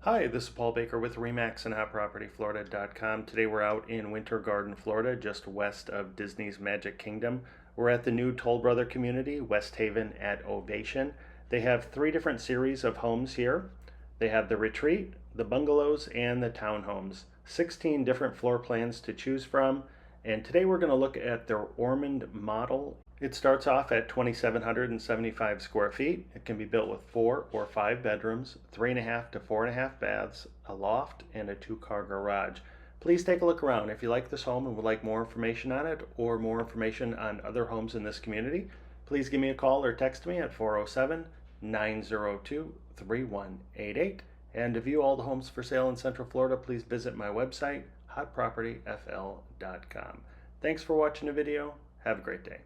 Hi, this is Paul Baker with REMAX and HotPropertyFlorida.com. Today we're out in Winter Garden, Florida, just west of Disney's Magic Kingdom. We're at the new Toll Brother community, West Haven at Ovation. They have three different series of homes here. They have the retreat, the bungalows, and the townhomes. 16 different floor plans to choose from. And today we're going to look at their Ormond model. It starts off at 2,775 square feet. It can be built with 4 or 5 bedrooms, 3.5 to 4.5 baths, a loft, and a 2-car garage. Please take a look around. If you like this home and would like more information on it or more information on other homes in this community, please give me a call or text me at 407 902 3188. And to view all the homes for sale in Central Florida, please visit my website, hotpropertyfl.com. Thanks for watching the video. Have a great day.